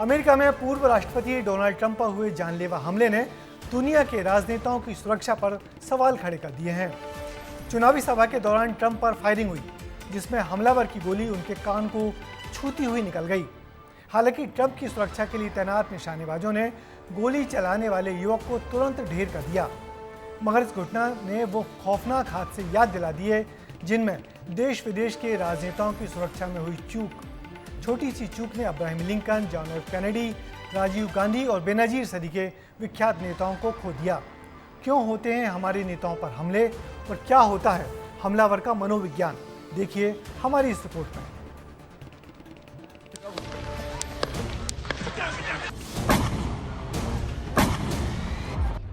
America में पूर्व राष्ट्रपति डोनाल्ड ट्रंप पर हुए जानलेवा हमले ने दुनिया के राजनेताओं की सुरक्षा पर सवाल खड़े कर दिए हैं। चुनावी सभा के दौरान ट्रंप पर फायरिंग हुई, जिसमें हमलावर की गोली उनके कान को छूती हुई निकल गई। हालांकि ट्रंप की सुरक्षा के लिए तैनात निशानेबाजों ने गोली चलाने वाले युवक को तुरंत ढेर कर दिया, मगर इस घटना ने वो खौफनाक हादसे याद दिला दिए जिनमें देश विदेश के राजनेताओं की सुरक्षा में हुई चूक। छोटी सी चूक ने Abraham Lincoln, John F Kennedy, Rajiv Gandhi और बेनजीर सदी के विख्यात नेताओं को खो दिया। क्यों होते हैं हमारे नेताओं पर हमले और क्या होता है हमलावर का मनोविज्ञान, देखिए हमारी इस रिपोर्ट में।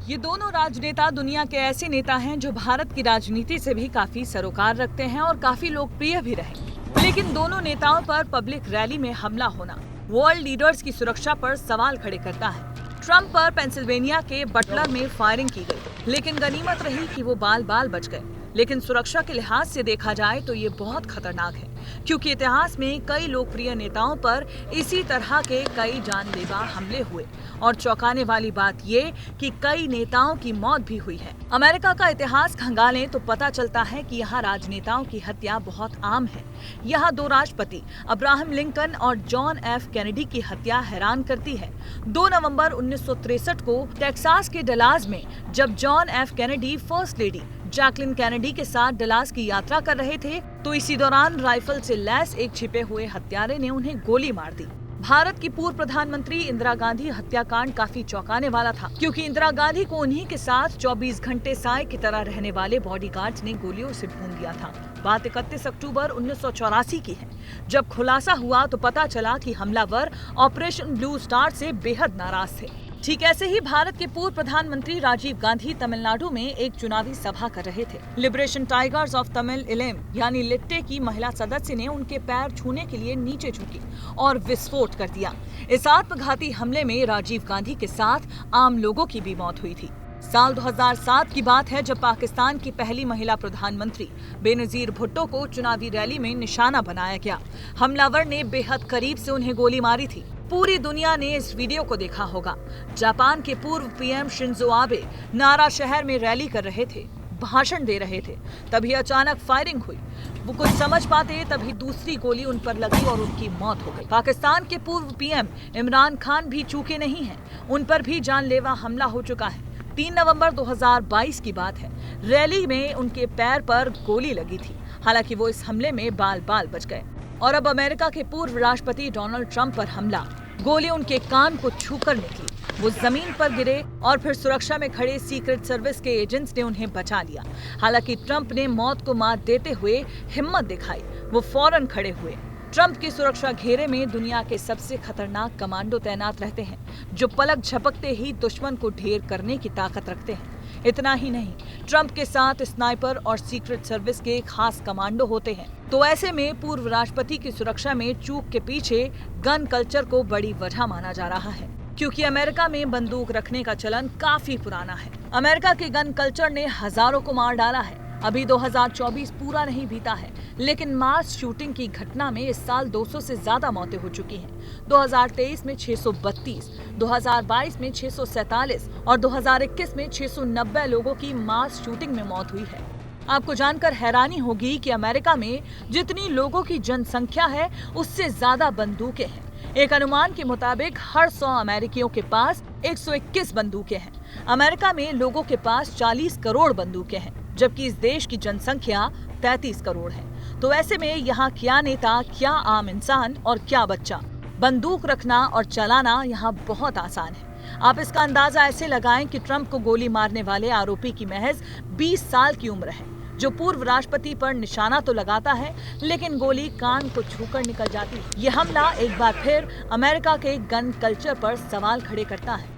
ये दोनों राजनेता दुनिया के ऐसे नेता हैं जो भारत की राजनीति से भी काफी सरोकार रखते हैं और काफी लोकप्रिय भी रहे। लेकिन दोनों नेताओं पर पब्लिक रैली में हमला होना वर्ल्ड लीडर्स की सुरक्षा पर सवाल खड़े करता है। ट्रंप पर पेंसिल्वेनिया के बटलर में फायरिंग की गई, लेकिन गनीमत रही कि वो बाल बाल बच गए। लेकिन सुरक्षा के लिहाज से देखा जाए तो ये बहुत खतरनाक है, क्योंकि इतिहास में कई लोकप्रिय नेताओं पर इसी तरह के कई जानलेवा हमले हुए और चौंकाने वाली बात ये कि कई नेताओं की मौत भी हुई है। अमेरिका का इतिहास खंगालें तो पता चलता है कि यहाँ राजनेताओं की हत्या बहुत आम है। यहाँ दो राष्ट्रपति अब्राहम लिंकन और जॉन एफ कैनेडी की हत्या हैरान करती है। 2 नवंबर 1963 को टेक्सास के डलास में जब John F Kennedy first lady Jacqueline Kennedy के साथ डलास की यात्रा कर रहे थे, तो इसी दौरान राइफल से लैस एक छिपे हुए हत्यारे ने उन्हें गोली मार दी। भारत की पूर्व प्रधानमंत्री इंदिरा गांधी हत्याकांड काफी चौंकाने वाला था, क्योंकि इंदिरा गांधी को उन्हीं के साथ 24 घंटे साय की तरह रहने वाले बॉडीगार्ड्स ने गोलियों से भून दिया था। बात 31 अक्टूबर 1984 की है, जब खुलासा हुआ तो पता चला कि हमलावर ऑपरेशन ब्लू स्टार से बेहद नाराज थे। ठीक ऐसे ही भारत के पूर्व प्रधानमंत्री राजीव गांधी तमिलनाडु में एक चुनावी सभा कर रहे थे। लिबरेशन टाइगर्स ऑफ तमिल इलेम यानी लिट्टे की महिला सदस्य ने उनके पैर छूने के लिए नीचे झुकी और विस्फोट कर दिया। इस आत्मघाती हमले में राजीव गांधी के साथ आम लोगों की भी मौत हुई थी। साल 2007 की बात है, जब पाकिस्तान की पहली महिला प्रधानमंत्री बेनजीर भुट्टो को चुनावी रैली में निशाना बनाया गया। हमलावर ने बेहद करीब से उन्हें गोली मारी थी। पूरी दुनिया ने इस वीडियो को देखा होगा। जापान के पूर्व पीएम शिंजो आबे नारा शहर में रैली कर रहे थे, भाषण दे रहे थे, तभी अचानक फायरिंग हुई। वो कुछ समझ पाते तभी दूसरी गोली उन पर लगी और उनकी मौत हो गई। पाकिस्तान के पूर्व पीएम इमरान खान भी चूके नहीं हैं, उन पर भी जानलेवा हमला हो चुका है। 3 नवंबर 2022 की बात है। रैली में उनके पैर पर गोली लगी थी, हालांकि वो इस हमले में बाल बाल बच गए। और अब अमेरिका के पूर्व राष्ट्रपति डोनाल्ड ट्रंप पर हमला, गोली उनके कान को छूकर निकली। वो जमीन पर गिरे और फिर सुरक्षा में खड़े सीक्रेट सर्विस के एजेंट्स ने उन्हें बचा लिया। हालांकि ट्रंप ने मौत को मात देते हुए हिम्मत दिखाई, वो फौरन खड़े हुए। ट्रंप की सुरक्षा घेरे में दुनिया के सबसे खतरनाक कमांडो तैनात रहते हैं, जो पलक झपकते ही दुश्मन को ढेर करने की ताकत रखते हैं। इतना ही नहीं, ट्रंप के साथ स्नाइपर और सीक्रेट सर्विस के खास कमांडो होते हैं। तो ऐसे में पूर्व राष्ट्रपति की सुरक्षा में चूक के पीछे गन कल्चर को बड़ी वजह माना जा रहा है, क्योंकि अमेरिका में बंदूक रखने का चलन काफी पुराना है। अमेरिका के गन कल्चर ने हजारों को मार डाला है। अभी 2024 पूरा नहीं बीता है, लेकिन मास शूटिंग की घटना में इस साल 200 से ज्यादा मौतें हो चुकी हैं। 2023 में 632, 2022 में 647 और 2021 में 690 लोगों की मास शूटिंग में मौत हुई है। आपको जानकर हैरानी होगी कि अमेरिका में जितनी लोगों की जनसंख्या है, उससे ज्यादा बंदूकें हैं। एक अनुमान के मुताबिक हर 100 अमेरिकियों के पास 121 बंदूकें हैं। अमेरिका में लोगों के पास 40 करोड़ बंदूकें हैं, जबकि इस देश की जनसंख्या 33 करोड़ है। तो ऐसे में यहाँ क्या नेता, क्या आम इंसान और क्या बच्चा, बंदूक रखना और चलाना यहाँ बहुत आसान है। आप इसका अंदाजा ऐसे लगाएं कि ट्रंप को गोली मारने वाले आरोपी की महज 20 साल की उम्र है, जो पूर्व राष्ट्रपति पर निशाना तो लगाता है, लेकिन गोली कान को छूकर निकल जाती है। यह हमला एक बार फिर अमेरिका के गन कल्चर पर सवाल खड़े करता है।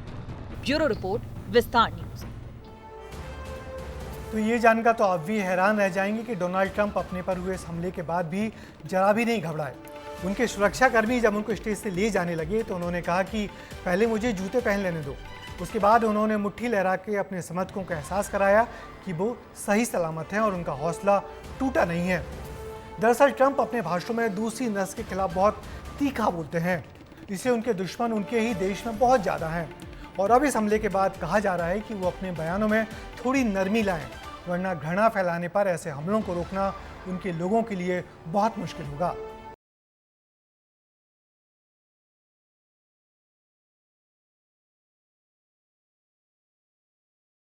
ब्यूरो रिपोर्ट, विस्तार न्यूज। तो ये जानकर तो आप भी हैरान रह जाएंगे कि डोनाल्ड ट्रंप अपने पर हुए इस हमले के बाद भी जरा भी नहीं घबराए। उनके सुरक्षाकर्मी जब उनको स्टेज से ले जाने लगे तो उन्होंने कहा कि पहले मुझे जूते पहन लेने दो। उसके बाद उन्होंने मुट्ठी लहरा के अपने समर्थकों को एहसास कराया कि वो सही सलामत हैं और उनका हौसला टूटा नहीं है। दरअसल ट्रंप अपने भाषणों में दूसरी नस्ल के खिलाफ बहुत तीखा बोलते हैं। इसलिए उनके दुश्मन उनके ही देश में बहुत ज़्यादा हैं। और अब इस हमले के बाद कहा जा रहा है कि वो अपने बयानों में थोड़ी नरमी लाएं, वरना घृणा फैलाने पर ऐसे हमलों को रोकना उनके लोगों के लिए बहुत मुश्किल होगा।